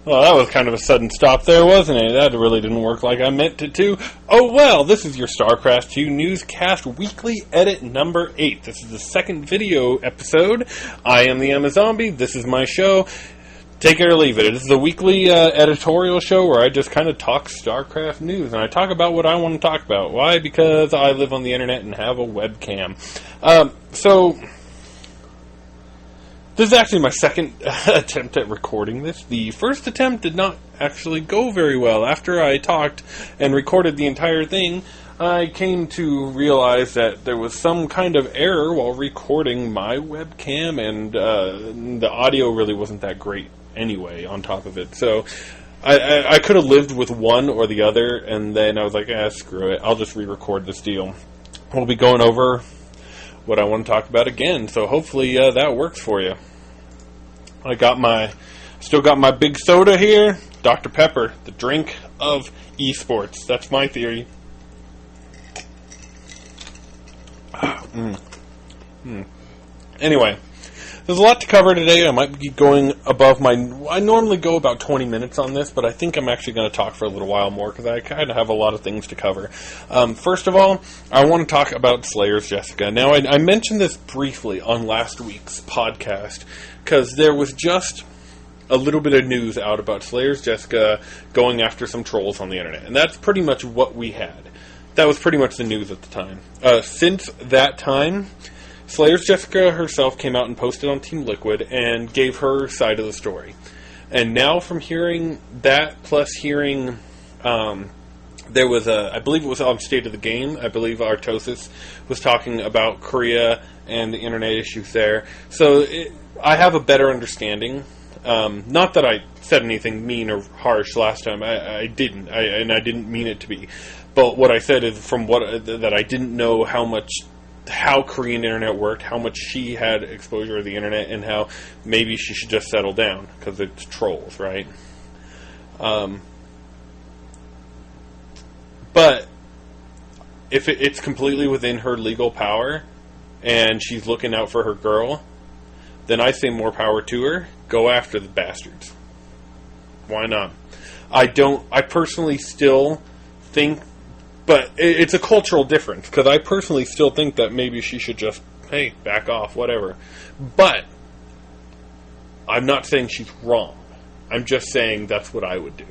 Well, that was kind of a sudden stop there, wasn't it? That really didn't work like I meant it to. Oh well, this is your StarCraft 2 Newscast Weekly Edit number 8. This is the second video episode. I am the Amazombie. This is my show. Take it or leave it. This is a weekly editorial show where I just kind of talk StarCraft news, and I talk about what I want to talk about. Why? Because I live on the internet and have a webcam. This is actually my second attempt at recording this. The first attempt did not actually go very well. After I talked and recorded the entire thing, I came to realize that there was some kind of error while recording my webcam, and the audio really wasn't that great anyway on top of it. So I could have lived with one or the other, and then I was like, screw it. I'll just re-record this deal. We'll be going over what I want to talk about again, so hopefully that works for you. Still got my big soda here, Dr. Pepper, the drink of esports. That's my theory. Anyway, there's a lot to cover today. I might be going above I normally go about 20 minutes on this, but I think I'm actually going to talk for a little while more because I kind of have a lot of things to cover. First of all, I want to talk about Slayer's Jessica. Now, I mentioned this briefly on last week's podcast because there was just a little bit of news out about Slayer's Jessica going after some trolls on the internet, and that's pretty much what we had. That was pretty much the news at the time. Since that time, Slayer's Jessica herself came out and posted on Team Liquid and gave her side of the story. And now from hearing that, plus hearing, there was I believe it was on State of the Game, I believe Artosis was talking about Korea and the internet issues there. So I have a better understanding. Not that I said anything mean or harsh last time. I didn't. And I didn't mean it to be. But what I said is that I didn't know how Korean internet worked, how much she had exposure to the internet, and how maybe she should just settle down because it's trolls, right? But if it's completely within her legal power and she's looking out for her girl, then I say more power to her. Go after the bastards. Why not? I personally still think, but it's a cultural difference, because I personally still think that maybe she should just, hey, back off, whatever. But I'm not saying she's wrong. I'm just saying that's what I would do.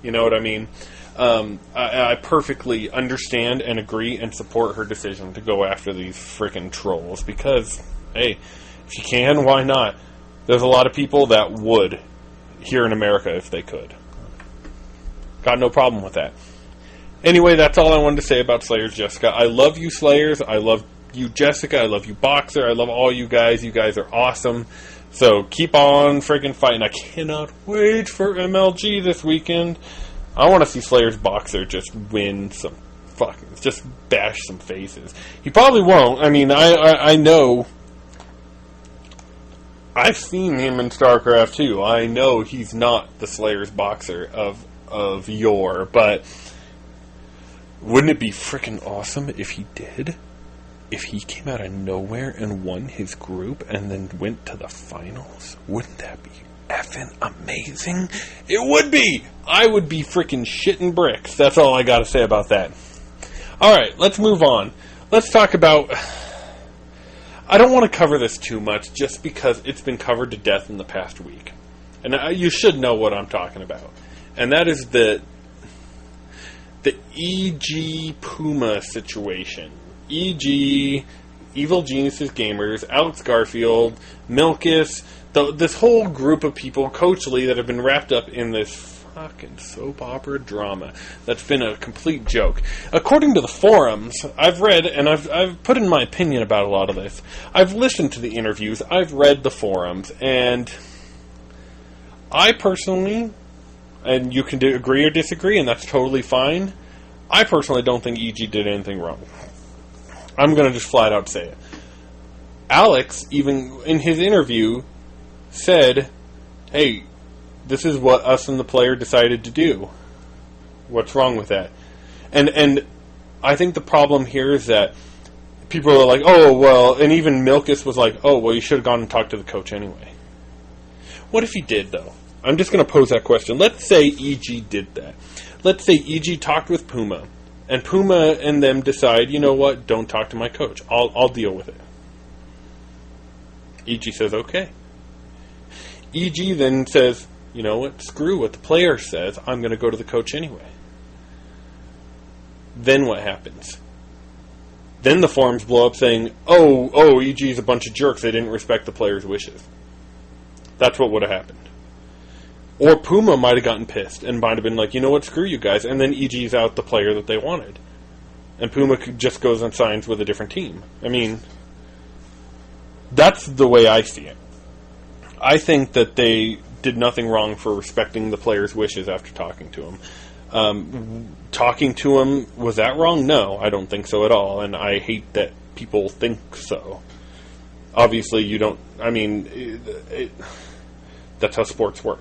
You know what I mean? I perfectly understand and agree and support her decision to go after these freaking trolls, because, hey, if you can, why not? There's a lot of people that would here in America if they could. Got no problem with that. Anyway, that's all I wanted to say about Slayer's Jessica. I love you, Slayers. I love you, Jessica. I love you, Boxer. I love all you guys. You guys are awesome. So keep on freaking fighting. I cannot wait for MLG this weekend. I want to see Slayer's Boxer just win some just bash some faces. He probably won't. I mean, I know. I've seen him in StarCraft 2. I know he's not the Slayer's Boxer of yore, but wouldn't it be freaking awesome if he did? If he came out of nowhere and won his group and then went to the finals? Wouldn't that be effing amazing? It would be! I would be freaking shitting bricks. That's all I gotta say about that. Alright, let's move on. Let's talk about... I don't want to cover this too much just because it's been covered to death in the past week. And you should know what I'm talking about. And that is the EG Puma situation. EG, Evil Geniuses Gamers, Alex Garfield, Milkus, this whole group of people, Coach Lee, that have been wrapped up in this fucking soap opera drama that's been a complete joke. According to the forums, I've read, and I've put in my opinion about a lot of this. I've listened to the interviews, I've read the forums, and I personally, and you can agree or disagree, and that's totally fine, I personally don't think EG did anything wrong. I'm going to just flat out say it. Alex, even in his interview, said, hey, this is what us and the player decided to do. What's wrong with that? And I think the problem here is that people are like, oh, well, and even Milkus was like, oh, well, you should have gone and talked to the coach anyway. What if he did, though? I'm just going to pose that question. Let's say EG did that. Let's say EG talked with Puma, and Puma and them decide, you know what, don't talk to my coach. I'll deal with it. EG says, okay. EG then says, you know what, screw what the player says. I'm going to go to the coach anyway. Then what happens? Then the forums blow up saying, oh, EG's a bunch of jerks. They didn't respect the player's wishes. That's what would have happened. Or Puma might have gotten pissed and might have been like, you know what, screw you guys. And then EG's out the player that they wanted. And Puma just goes and signs with a different team. I mean, that's the way I see it. I think that they did nothing wrong for respecting the player's wishes after talking to him. Talking to him, was that wrong? No, I don't think so at all. And I hate that people think so. Obviously, you don't... I mean, that's how sports work.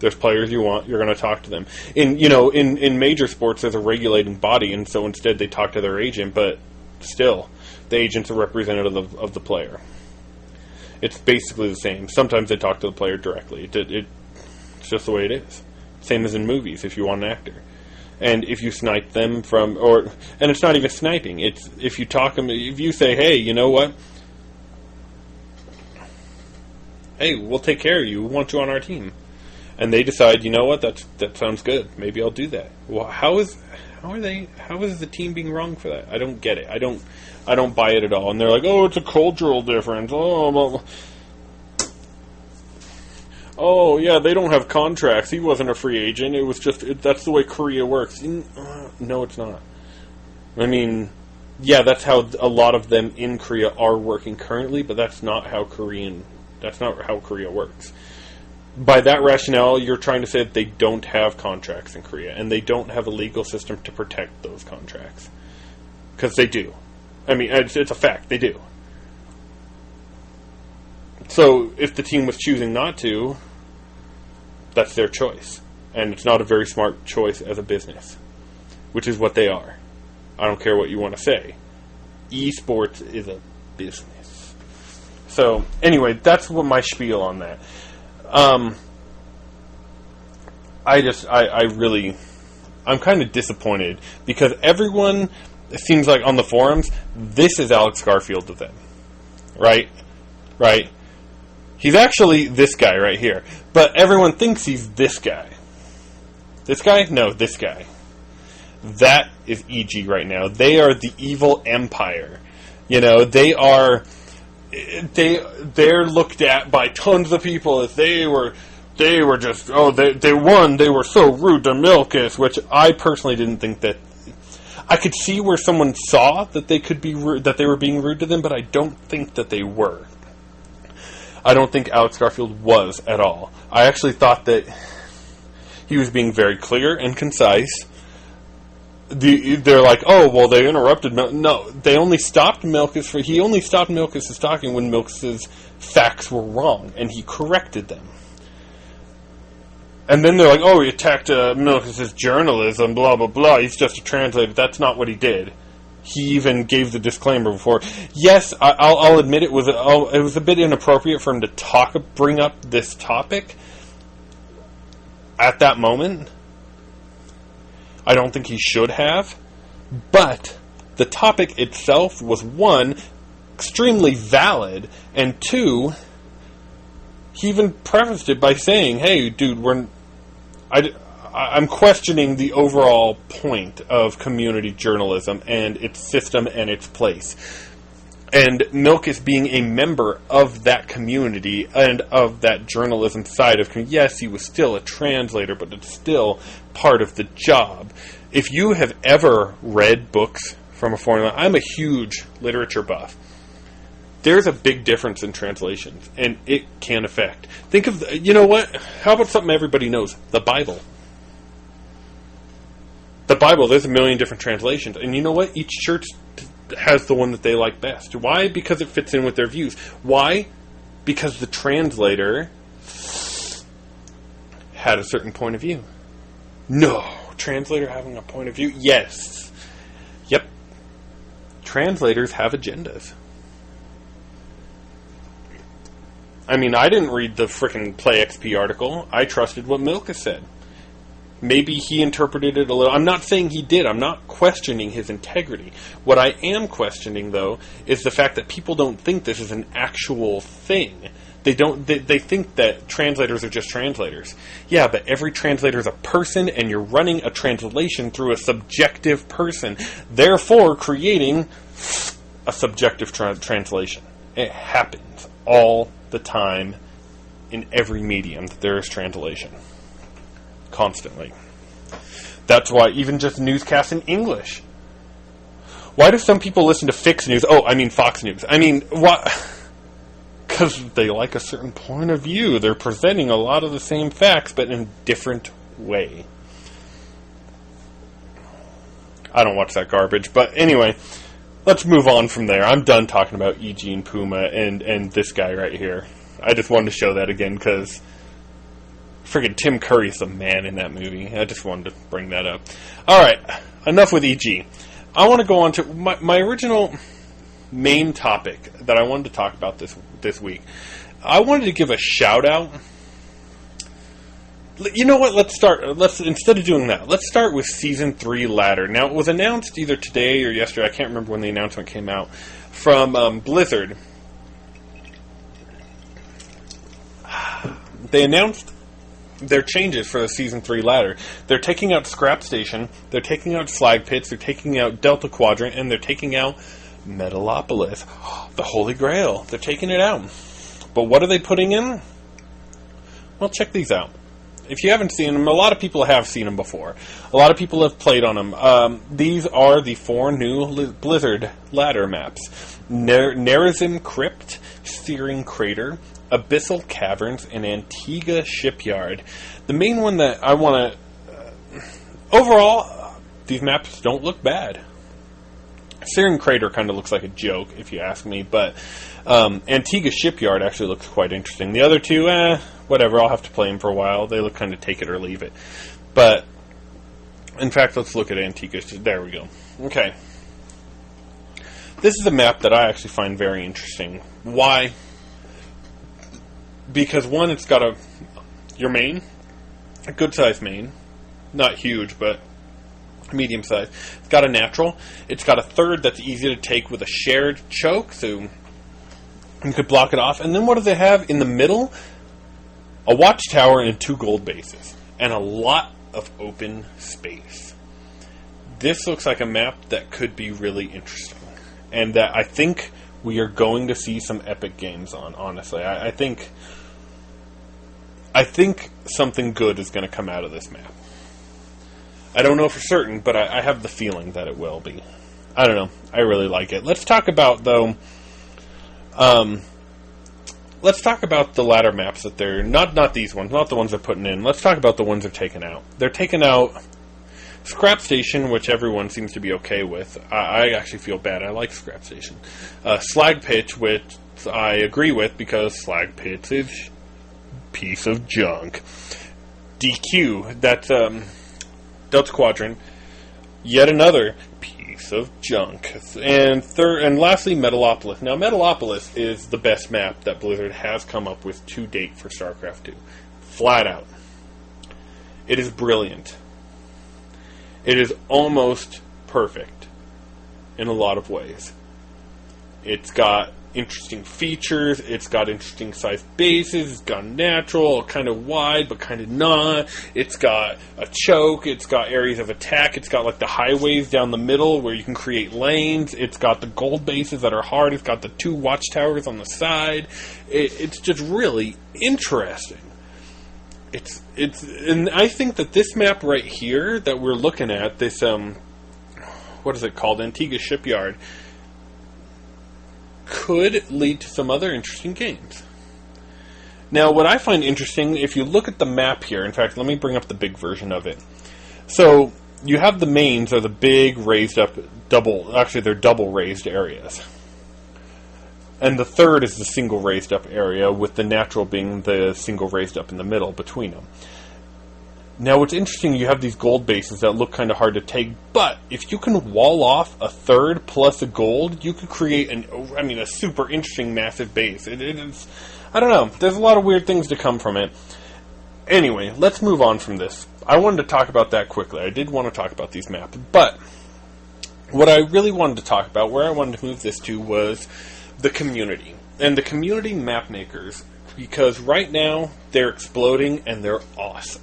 There's players you want, you're going to talk to them. In major sports, there's a regulating body, and so instead they talk to their agent, but still, the agent's a representative of the player. It's basically the same. Sometimes they talk to the player directly. It's just the way it is. Same as in movies, if you want an actor. And if you snipe them and it's not even sniping, it's if you talk them, if you say, hey, you know what? Hey, we'll take care of you. We want you on our team. And they decide, you know what, that sounds good. Maybe I'll do that. Well, how is the team being wrong for that? I don't get it. I don't buy it at all. And they're like, oh, it's a cultural difference. Oh, yeah, they don't have contracts. He wasn't a free agent. It was just, that's the way Korea works. No, it's not. I mean, yeah, that's how a lot of them in Korea are working currently, but that's not how Korea works. By that rationale, you're trying to say that they don't have contracts in Korea, and they don't have a legal system to protect those contracts. Because they do. I mean, it's a fact, they do. So, if the team was choosing not to, that's their choice. And it's not a very smart choice as a business. Which is what they are. I don't care what you want to say. Esports is a business. So, anyway, that's what my spiel on that. I'm kind of disappointed because everyone, it seems like on the forums, this is Alex Garfield to them. Right? He's actually this guy right here. But everyone thinks he's this guy. This guy? No, this guy. That is EG right now. They are the evil empire. You know, they're looked at by tons of people as they were just, they won, they were so rude to Milkus, which I personally didn't think that. I could see where someone saw that they could be rude, that they were being rude to them, but I don't think that they were. I don't think Alex Garfield was at all. I actually thought that he was being very clear and concise. They're like, oh, well, they interrupted Milkus. No, they only stopped Milkus he only stopped Milkus' talking when Milkus' facts were wrong, and he corrected them. And then they're like, oh, he attacked Milkus' journalism, blah, blah, blah. He's just a translator. That's not what he did. He even gave the disclaimer before. Yes, I'll admit it was a bit inappropriate for him to bring up this topic at that moment. I don't think he should have. But the topic itself was, one, extremely valid, and two, he even prefaced it by saying, hey, dude, I'm questioning the overall point of community journalism and its system and its place. And Milkus being a member of that community and of that journalism side of community, yes, he was still a translator, but it's still part of the job. If you have ever read books from a foreign language, I'm a huge literature buff. There's a big difference in translations, and it can affect. Think of, you know what? How about something everybody knows? The Bible. The Bible, there's a million different translations, and you know what? Each church has the one that they like best. Why? Because it fits in with their views. Why? Because the translator had a certain point of view. No. Translator having a point of view? Yes. Yep. Translators have agendas. I mean, I didn't read the frickin' Play XP article. I trusted what Milka said. Maybe he interpreted it a little. I'm not saying he did. I'm not questioning his integrity. What I am questioning, though, is the fact that people don't think this is an actual thing. They don't. They think that translators are just translators. Yeah, but every translator is a person, and you're running a translation through a subjective person, therefore creating a subjective translation. It happens all the time in every medium that there is translation. Constantly. That's why even just newscasts in English. Why do some people listen to Fix News? Oh, I mean Fox News. I mean, what? Because they like a certain point of view. They're presenting a lot of the same facts, but in a different way. I don't watch that garbage. But anyway, let's move on from there. I'm done talking about E.G. and Puma and this guy right here. I just wanted to show that again because friggin' Tim Curry's the man in that movie. I just wanted to bring that up. Alright, enough with E.G. I want to go on to my original main topic that I wanted to talk about this week. I wanted to give a shout out. You know what? Instead of doing that, let's start with Season 3 Ladder. Now, it was announced either today or yesterday. I can't remember when the announcement came out. From Blizzard. They announced their changes for the Season 3 ladder. They're taking out Scrap Station, they're taking out Slag Pits, they're taking out Delta Quadrant, and they're taking out Metalopolis. The Holy Grail. They're taking it out. But what are they putting in? Well, check these out. If you haven't seen them, a lot of people have seen them before. A lot of people have played on them. These are the 4 new Blizzard ladder maps. Nerazim Crypt, Searing Crater, Abyssal Caverns, and Antiga Shipyard. The main one that I want to... overall, these maps don't look bad. Searing Crater kind of looks like a joke, if you ask me, but Antiga Shipyard actually looks quite interesting. The other two, whatever, I'll have to play them for a while. They look kind of take it or leave it. But, in fact, let's look at Antiga. There we go. Okay. This is a map that I actually find very interesting. Why? Because, one, it's got your main, a good-sized main. Not huge, but medium size. It's got a natural. It's got a third that's easy to take with a shared choke, so you could block it off. And then what do they have in the middle? A watchtower and 2 gold bases. And a lot of open space. This looks like a map that could be really interesting. And that I think we are going to see some epic games on, honestly. I think something good is going to come out of this map. I don't know for certain, but I have the feeling that it will be. I don't know. I really like it. Let's talk about, though, let's talk about the ladder maps that they're... Not these ones, not the ones they're putting in. Let's talk about the ones they're taking out. They're taking out Scrap Station, which everyone seems to be okay with. I actually feel bad. I like Scrap Station. Slag Pit, which I agree with, because Slag Pit is piece of junk. DQ, that's Delta Quadrant, yet another piece of junk. And lastly, Metalopolis. Now, Metalopolis is the best map that Blizzard has come up with to date for StarCraft 2. Flat out. It is brilliant. It is almost perfect in a lot of ways. It's got interesting features, it's got interesting sized bases, it's got natural, kind of wide, but kind of not. It's got a choke, it's got areas of attack, it's got like the highways down the middle where you can create lanes, it's got the gold bases that are hard, it's got the 2 watchtowers on the side. It's just really interesting. And I think that this map right here that we're looking at, this, what is it called? Antiga Shipyard, could lead to some other interesting games. Now, what I find interesting, if you look at the map here, in fact, let me bring up the big version of it. So, you have the mains are the big raised up they're double raised areas. And the third is the single raised up area, with the natural being the single raised up in the middle between them. Now, what's interesting, you have these gold bases that look kind of hard to take, but if you can wall off a third plus a gold, you could create a super interesting, massive base. I don't know. There's a lot of weird things to come from it. Anyway, let's move on from this. I wanted to talk about that quickly. I did want to talk about these maps, but what I really wanted to talk about, where I wanted to move this to, was the community. And the community map makers, because right now they're exploding and they're awesome.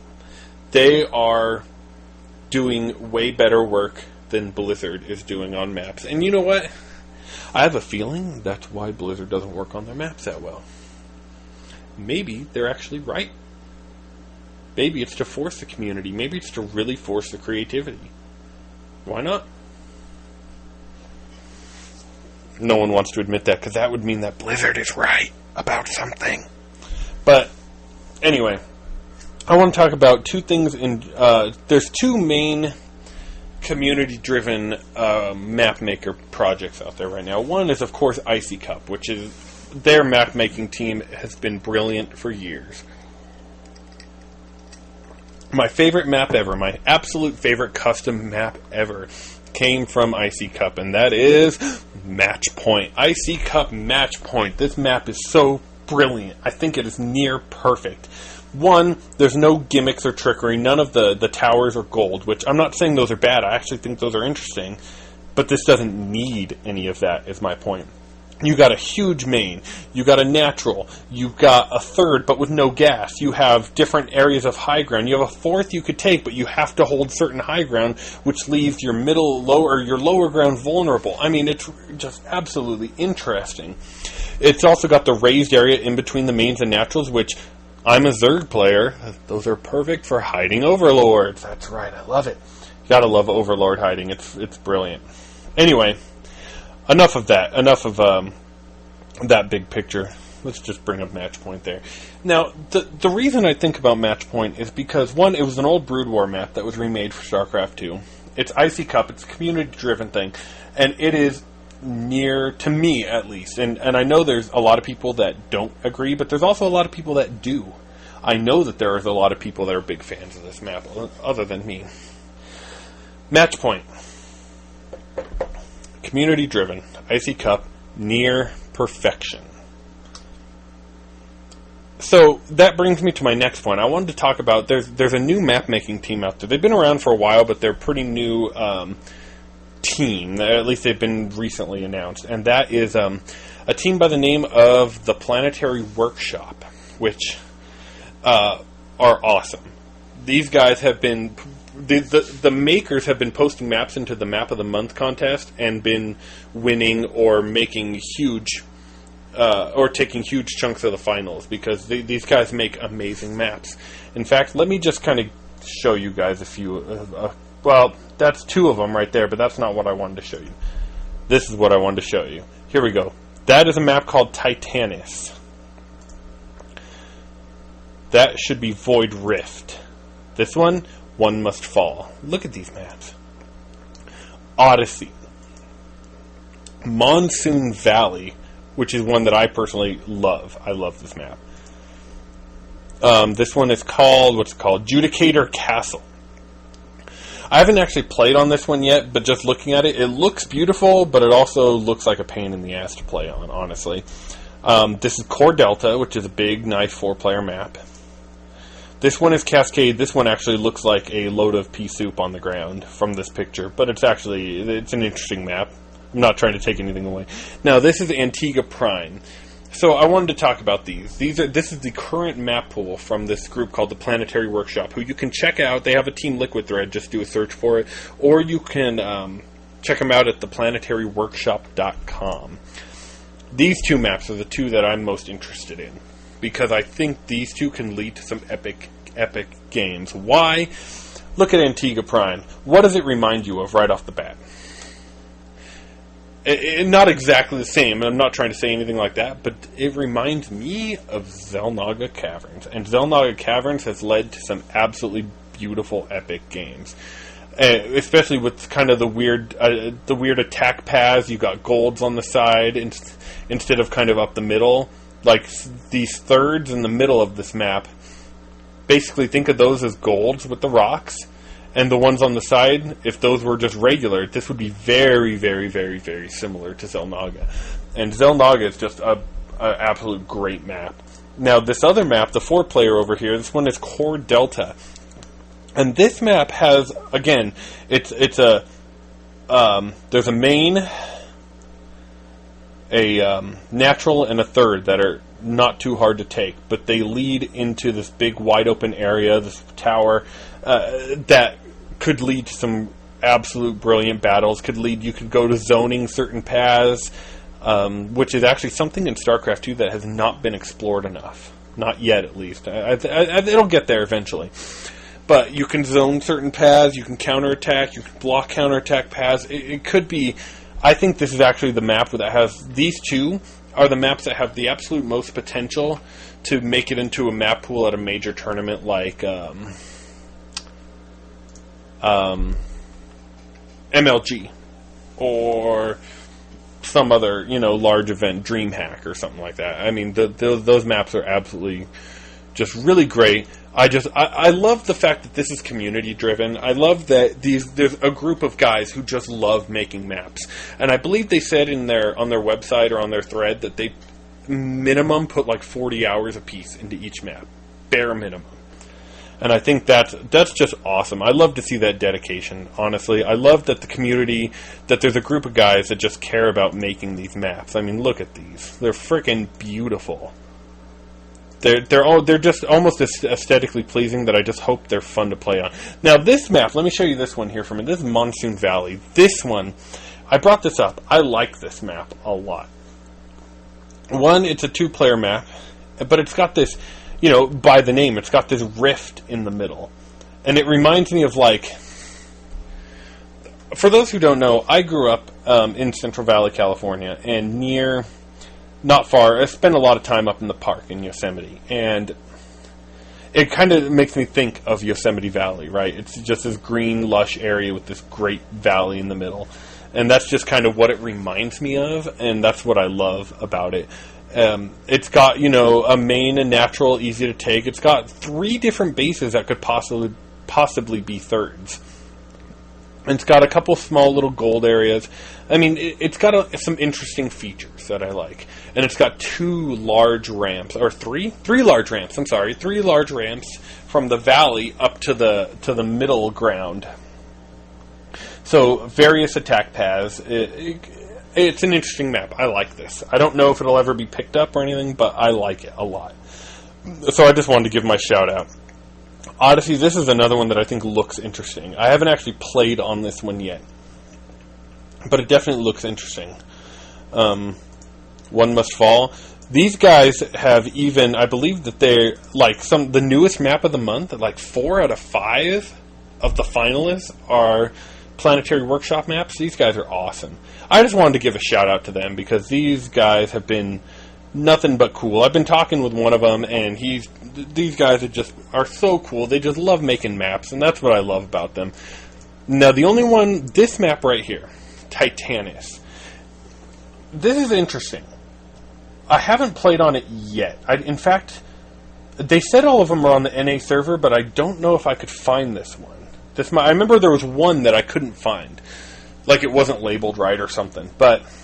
They are doing way better work than Blizzard is doing on maps. And you know what? I have a feeling that's why Blizzard doesn't work on their maps that well. Maybe they're actually right. Maybe it's to force the community. Maybe it's to really force the creativity. Why not? No one wants to admit that, because that would mean that Blizzard is right about something. But, anyway, I want to talk about two things. There's two main community-driven map maker projects out there right now. One is, of course, iCCup, which is their map-making team has been brilliant for years. My favorite map ever, my absolute favorite custom map ever, came from iCCup, and that is Match Point. iCCup Match Point. This map is so brilliant. I think it is near perfect. One, there's no gimmicks or trickery. None of the towers are gold, which I'm not saying those are bad. I actually think those are interesting. But this doesn't need any of that, is my point. You got a huge main. You got a natural. You've got a third, but with no gas. You have different areas of high ground. You have a fourth you could take, but you have to hold certain high ground, which leaves your your lower ground vulnerable. I mean, it's just absolutely interesting. It's also got the raised area in between the mains and naturals, which I'm a Zerg player. Those are perfect for hiding overlords. That's right. I love it. You gotta love overlord hiding. It's brilliant. Anyway. Enough of that. Enough of that big picture. Let's just bring up Match Point there. Now, the reason I think about Match Point is because, one, it was an old Brood War map that was remade for StarCraft 2. It's iCCup. It's a community-driven thing. And it is near, to me at least, and I know there's a lot of people that don't agree, but there's also a lot of people that do. I know that there is a lot of people that are big fans of this map, other than me. Match Point. Community-driven, iCCup, near perfection. So that brings me to my next point. I wanted to talk about there's a new map-making team out there. They've been around for a while, but they're a pretty new team. At least they've been recently announced. And that is a team by the name of ThePlanetaryWorkShop, which are awesome. These guys have been... The makers have been posting maps into the Map of the Month contest and been winning or making huge, or taking huge chunks of the finals, because these guys make amazing maps. In fact, let me just kind of show you guys a few. Well, that's two of them right there, but that's not what I wanted to show you. This is what I wanted to show you. Here we go. That is a map called Titanus. That should be Void Rift. This one Must Fall. Look at these maps. Odyssey. Monsoon Valley, which is one that I personally love. I love this map. This one is called, what's it called? Judicator Castle. I haven't actually played on this one yet, but just looking at it, it looks beautiful, but it also looks like a pain in the ass to play on, honestly. This is Core Delta, which is a big, nice 4-player map. This one is Cascade. This one actually looks like a load of pea soup on the ground from this picture, but it's an interesting map. I'm not trying to take anything away. Now, this is Antiga Prime. So I wanted to talk about these. This is the current map pool from this group called ThePlanetaryWorkShop, who you can check out. They have a Team Liquid thread. Just do a search for it. Or you can check them out at ThePlanetaryWorkShop.com. These two maps are the two that I'm most interested in, because I think these two can lead to some epic games. Why? Look at Antiga Prime. What does it remind you of right off the bat? Not exactly the same, and I'm not trying to say anything like that, but it reminds me of Xel'Naga Caverns. And Xel'Naga Caverns has led to some absolutely beautiful, epic games. Especially with kind of the weird attack paths. You got golds on the side instead of kind of up the middle. Like these thirds in the middle of this map, basically think of those as golds with the rocks, and the ones on the side, if those were just regular, this would be very, very, very, very similar to Xel'Naga. And Xel'Naga is just a absolute great map. Now, this other map, the 4-player over here, this one is Core Delta. And this map has, again, there's a main, a natural, and a third that are not too hard to take, but they lead into this big wide open area, this tower, that could lead to some absolute brilliant battles. You could go to zoning certain paths, which is actually something in StarCraft 2 that has not been explored enough. Not yet, at least. It'll get there eventually. But you can zone certain paths, you can counterattack, you can block counterattack paths. It could be... I think this is actually the map that has... These two are the maps that have the absolute most potential to make it into a map pool at a major tournament like MLG. Or some other, large event, DreamHack or something like that. I mean, those maps are absolutely just really great. I love the fact that this is community driven. I love that there's a group of guys who just love making maps. And I believe they said on their website or on their thread that they minimum put like 40 hours apiece into each map. Bare minimum. And I think that's just awesome. I love to see that dedication, honestly. I love that that there's a group of guys that just care about making these maps. I mean, look at these. They're freaking beautiful. They're just almost aesthetically pleasing that I just hope they're fun to play on. Now, this map, let me show you this one here for me. This is Monsoon Valley. This one, I brought this up. I like this map a lot. One, it's a 2-player map, but it's got this, by the name, it's got this rift in the middle. And it reminds me of, for those who don't know, I grew up in Central Valley, California, and not far, I spent a lot of time up in the park in Yosemite, and it kind of makes me think of Yosemite Valley, right? It's just this green, lush area with this great valley in the middle, and that's just kind of what it reminds me of, and that's what I love about it. It's got, a main and natural, easy to take. It's got 3 different bases that could possibly be thirds. And it's got a couple small little gold areas. I mean, it's got some interesting features that I like. And it's got 2 large ramps, or 3 large ramps, 3 large ramps from the valley up to the middle ground. So, various attack paths. It's an interesting map. I like this. I don't know if it'll ever be picked up or anything, but I like it a lot. So I just wanted to give my shout out. Odyssey, this is another one that I think looks interesting. I haven't actually played on this one yet, but it definitely looks interesting. One Must Fall. These guys have even, I believe that they're the newest map of the month. 4 out of 5 of the finalists are Planetary Workshop maps. These guys are awesome. I just wanted to give a shout out to them because these guys have been nothing but cool. I've been talking with one of them, and these guys are so cool. They just love making maps, and that's what I love about them. Now, the only one, this map right here, Titanus. This is interesting. I haven't played on it yet. In fact, they said all of them are on the NA server, but I don't know if I could find this one. I remember there was one that I couldn't find. It wasn't labeled right or something.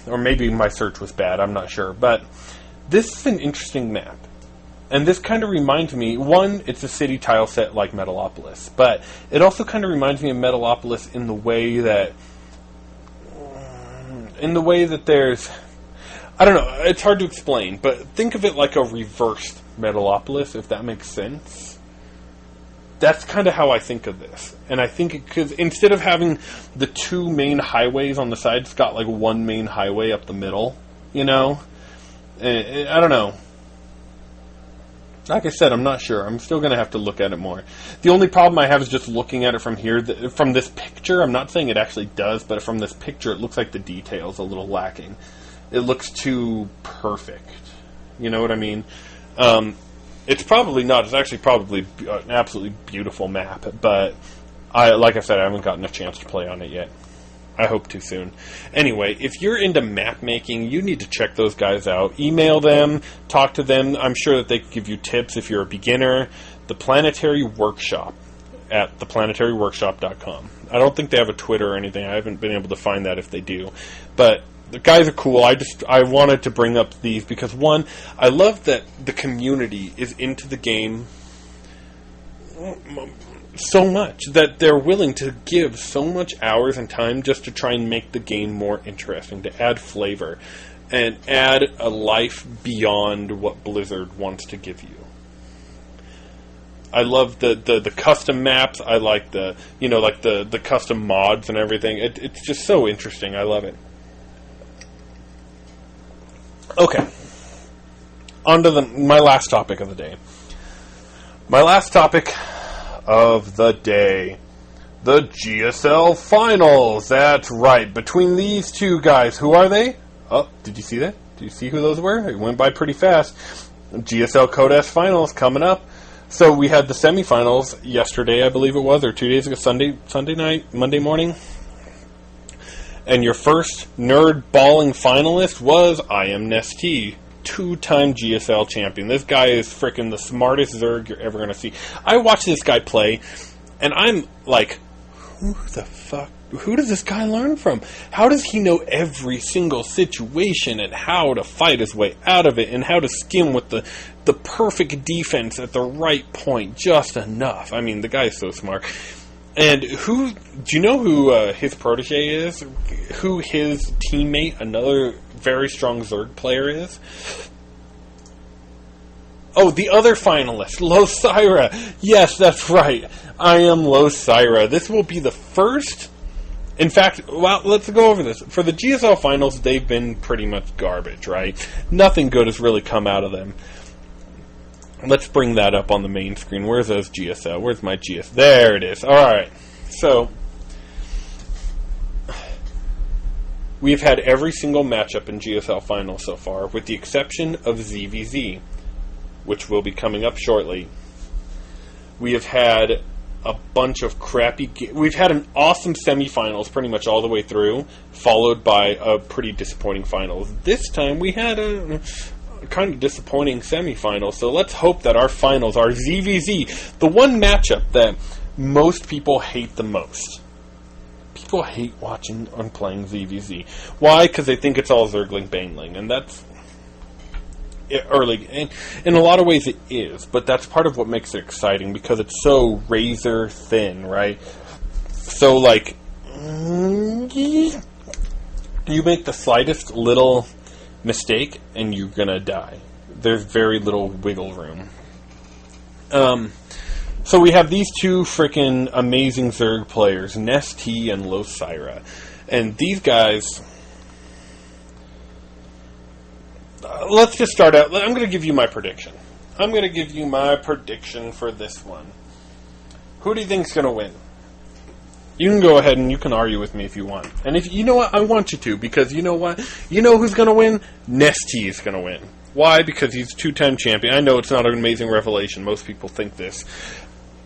Or maybe my search was bad, I'm not sure. But this is an interesting map. And this kind of reminds me, one, it's a city tile set like Metalopolis. But it also kind of reminds me of Metalopolis in the way that there's... I don't know, it's hard to explain, but think of it like a reversed Metalopolis, if that makes sense. That's kind of how I think of this. And I think because instead of having the 2 main highways on the side, it's got 1 main highway up the middle, I don't know. Like I said, I'm not sure. I'm still going to have to look at it more. The only problem I have is just looking at it from here. From this picture, I'm not saying it actually does, but from this picture, it looks like the detail's a little lacking. It looks too perfect. You know what I mean? It's probably not. It's actually probably an absolutely beautiful map, but like I said, I haven't gotten a chance to play on it yet. I hope to soon. Anyway, if you're into map making, you need to check those guys out. Email them, talk to them. I'm sure that they can give you tips if you're a beginner. The Planetary Workshop at ThePlanetaryWorkShop.com. I don't think they have a Twitter or anything. I haven't been able to find that if they do. But The guys are cool. I wanted to bring up these because, one, I love that the community is into the game so much that they're willing to give so much hours and time just to try and make the game more interesting, to add flavor and add a life beyond what Blizzard wants to give you. I love the custom maps. I like the custom mods and everything. It's just so interesting. I love it. Okay. On to my last topic of the day. My last topic of the day. The GSL Finals. That's right. Between these two guys. Who are they? Oh, did you see that? Did you see who those were? It went by pretty fast. GSL Codex Finals coming up. So we had the semifinals yesterday, I believe it was, or 2 days ago, Sunday night, Monday morning. And your first nerd balling finalist was NesTea, 2-time GSL champion. This guy is freaking the smartest Zerg you're ever going to see. I watch this guy play, and I'm like, who the fuck? Who does this guy learn from? How does he know every single situation and how to fight his way out of it and how to skim with the perfect defense at the right point, just enough? I mean, the guy is so smart. And do you know who his protege is? Who his teammate, another very strong Zerg player, is? Oh, the other finalist, Losira. Yes, that's right. I am Losira. This will be the first... In fact, well, let's go over this. For the GSL Finals, they've been pretty much garbage, right? Nothing good has really come out of them. Let's bring that up on the main screen. Where's those GSL? Where's my GS? There it is. Alright. So, we've had every single matchup in GSL Finals so far, with the exception of ZVZ, which will be coming up shortly. We have had a bunch of crappy... We've had an awesome semifinals pretty much all the way through, followed by a pretty disappointing finals. This time we had a kind of disappointing semifinal, so let's hope that our finals, our ZVZ, the one matchup that most people hate the most. People hate watching and playing ZVZ. Why? Because they think it's all Zergling Baneling, and that's... early, and in a lot of ways it is, but that's part of what makes it exciting, because it's so razor thin, right? So, like, you make the slightest little mistake and you're gonna die. There's very little wiggle room. So we have these two freaking amazing Zerg players, NesTea and Losira, and these guys... let's just start out. I'm going to give you my prediction. I'm going to give you my prediction for this one. Who do you think's going to win? You can go ahead and you can argue with me if you want. And if you know what, I want you to, because you know what? You know who's going to win? NesTea is going to win. Why? Because he's a 2-time champion. I know it's not an amazing revelation. Most people think this.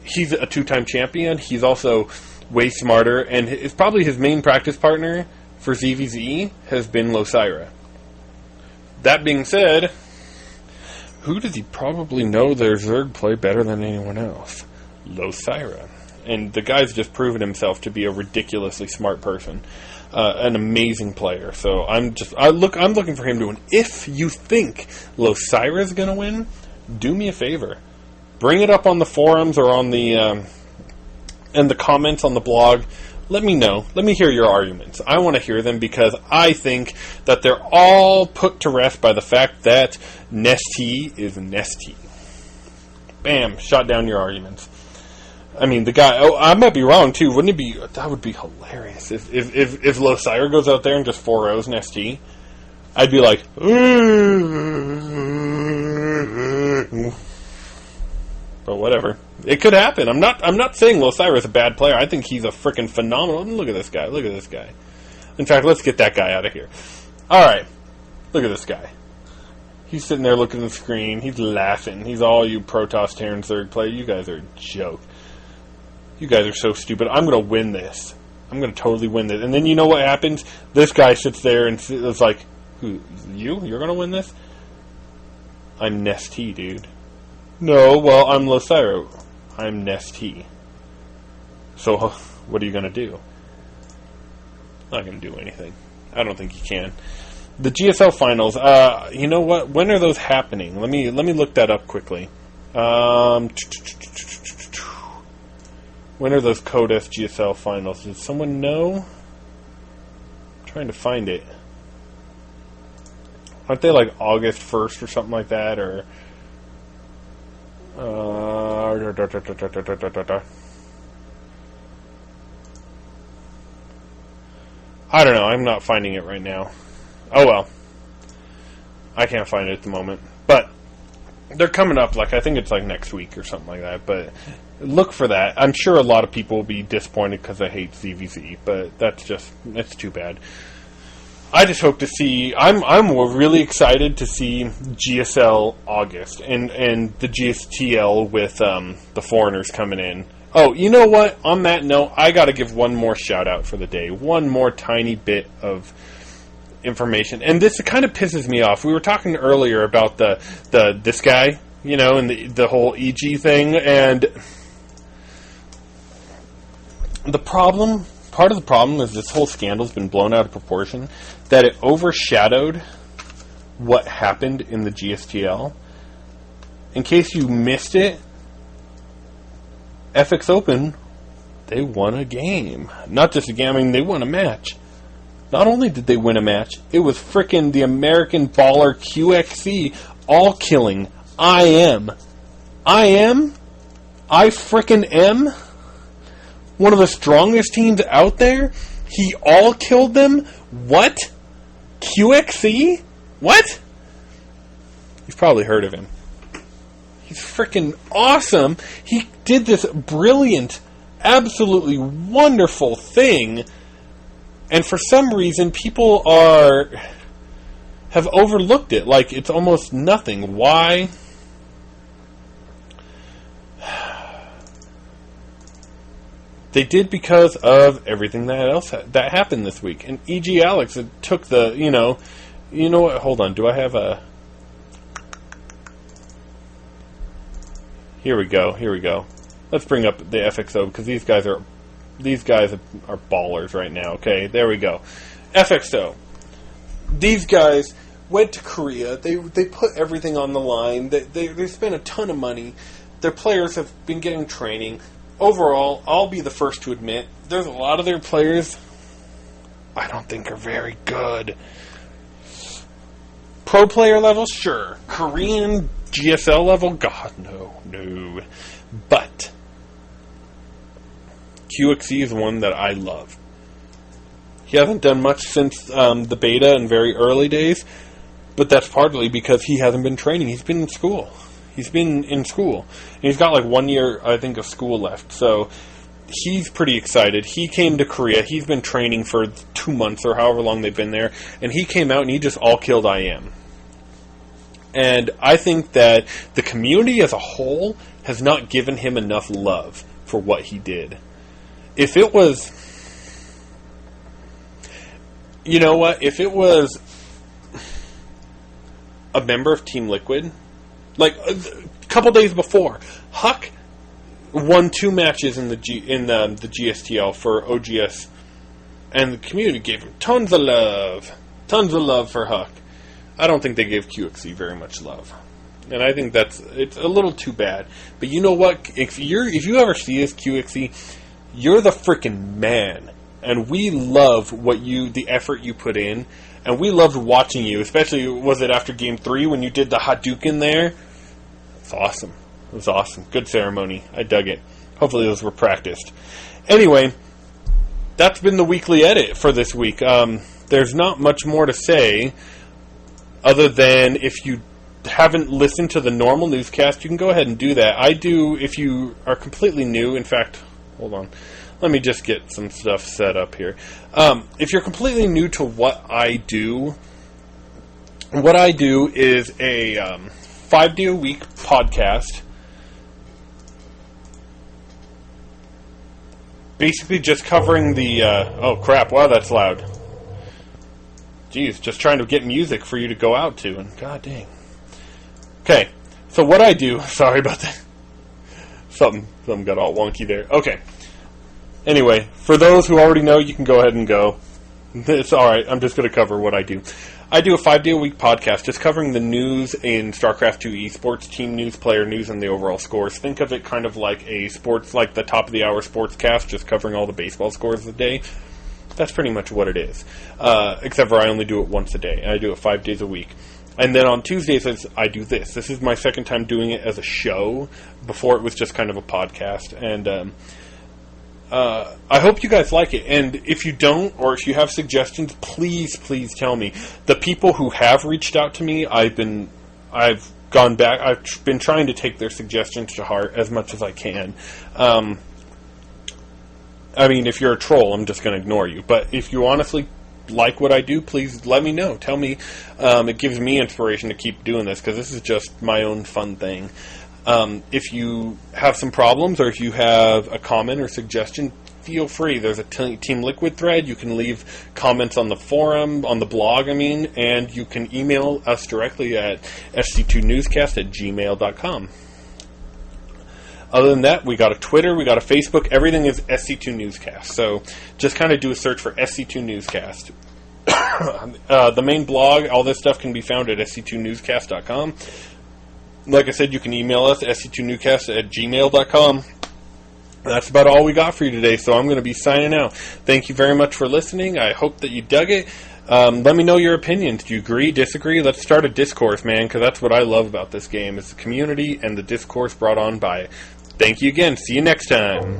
He's a 2-time champion. He's also way smarter, and it's probably his main practice partner for ZVZ has been Losira. That being said, who does he probably know their Zerg play better than anyone else? Losira. And the guy's just proven himself to be a ridiculously smart person. An amazing player. So I'm looking for him to win. If you think Losira's going to win, do me a favor. Bring it up on the forums or on the in the comments on the blog. Let me know. Let me hear your arguments. I want to hear them because I think that they're all put to rest by the fact that NesTea is NesTea. Bam. Shot down your arguments. I mean, the guy... Oh, I might be wrong, too. Wouldn't it be... That would be hilarious. If Losira goes out there and just 4-0s NesTea, I'd be like... But whatever. It could happen. I'm not saying Losira is a bad player. I think he's a freaking phenomenal... Look at this guy. Look at this guy. In fact, let's get that guy out of here. Alright. Look at this guy. He's sitting there looking at the screen. He's laughing. He's all you Protoss Terran Zerg player. You guys are a joke. You guys are so stupid. I'm going to win this. I'm going to totally win this. And then you know what happens? This guy sits there and it's like, who? You? You're going to win this? I'm NesTea, dude. No, well, I'm Losira. I'm NesTea. So, what are you going to do? Not going to do anything. I don't think you can. The GSL finals. You know what? When are those happening? Let me look that up quickly. When are those Codex GSL finals? Does someone know? I'm trying to find it. Aren't they like August 1st or something like that? Or I don't know. I'm not finding it right now. Oh well. I can't find it at the moment. But they're coming up, like, I think it's like next week or something like that. But look for that. I'm sure a lot of people will be disappointed because I hate CVC, but that's too bad. I just hope to see. I'm really excited to see GSL August and the GSTL with the foreigners coming in. Oh, you know what? On that note, I got to give one more shout out for the day. One more tiny bit of information, and this kind of pisses me off. We were talking earlier about this guy, you know, and the whole EG thing, and part of the problem is this whole scandal's been blown out of proportion, that it overshadowed what happened in the GSTL. In case you missed it, FX Open, they won a game. Not just a game, I mean, they won a match. Not only did they win a match, it was frickin' the American baller QXC all killing IM. I frickin' am one of the strongest teams out there. He all killed them. What? QXC? What? You've probably heard of him. He's freaking awesome. He did this brilliant, absolutely wonderful thing, and for some reason people have overlooked it like it's almost nothing. Why? They did because of everything that happened this week. And E.G. Alex took the, you know what, hold on, do I have a... Here we go. Let's bring up the FXO, because these guys are ballers right now, okay? There we go. FXO. These guys went to Korea. They put everything on the line. They spent a ton of money. Their players have been getting training. Overall, I'll be the first to admit, there's a lot of their players I don't think are very good. Pro player level, sure. Korean GSL level, God, no. But QXC is one that I love. He hasn't done much since the beta and very early days, but that's partly because he hasn't been training. He's been in school. And he's got like 1 year, I think, of school left. So he's pretty excited. He came to Korea. He's been training for 2 months or however long they've been there. And he came out and he just all killed IM. And I think that the community as a whole has not given him enough love for what he did. If it was... You know what? If it was a member of Team Liquid... Like a couple days before, Huck won 2 matches in the GSTL for OGS, and the community gave him tons of love for Huck. I don't think they gave QXC very much love, and I think it's a little too bad. But you know what? If you ever see us QXC, you're the freaking man, and we love the effort you put in. And we loved watching you, especially, was it after Game 3 when you did the Hadouken there? It's awesome. It was awesome. Good ceremony. I dug it. Hopefully those were practiced. Anyway, that's been the weekly edit for this week. There's not much more to say other than if you haven't listened to the normal newscast, you can go ahead and do that. I do, if you are completely new. In fact, hold on. Let me just get some stuff set up here. If you're completely new to what I do is a 5-day-a-week podcast. Basically just covering the... oh, crap. Wow, that's loud. Jeez, just trying to get music for you to go out to, and god dang. Okay, so what I do... Sorry about that. Something got all wonky there. Okay. Anyway, for those who already know, you can go ahead and go. It's alright, I'm just going to cover what I do. I do a 5-day-a-week podcast just covering the news in StarCraft 2 esports, team news, player news, and the overall scores. Think of it kind of like a sports, like the top of the hour sports cast, just covering all the baseball scores of the day. That's pretty much what it is. Except for I only do it once a day, and I do it 5 days a week. And then on Tuesdays, I do this. This is my second time doing it as a show. Before it was just kind of a podcast. And I hope you guys like it. And if you don't, or if you have suggestions, please tell me. The people who have reached out to me, I've gone back. I've been trying to take their suggestions to heart as much as I can. I mean, if you're a troll, I'm just going to ignore you. But if you honestly like what I do, please let me know. Tell me. It gives me inspiration to keep doing this, because this is just my own fun thing. If you have some problems, or if you have a comment or suggestion, feel free. There's a Team Liquid thread. You can leave comments on the forum, on the blog, and you can email us directly at sc2newscast@gmail.com. Other than that, we got a Twitter, we got a Facebook. Everything is SC2 Newscast. So just kind of do a search for SC2 Newscast. The main blog, all this stuff can be found at sc2newscast.com. Like I said, you can email us, sc2newscast@gmail.com. That's about all we got for you today, so I'm going to be signing out. Thank you very much for listening. I hope that you dug it. Let me know your opinions. Do you agree, disagree? Let's start a discourse, man, because that's what I love about this game, is the community and the discourse brought on by it. Thank you again. See you next time.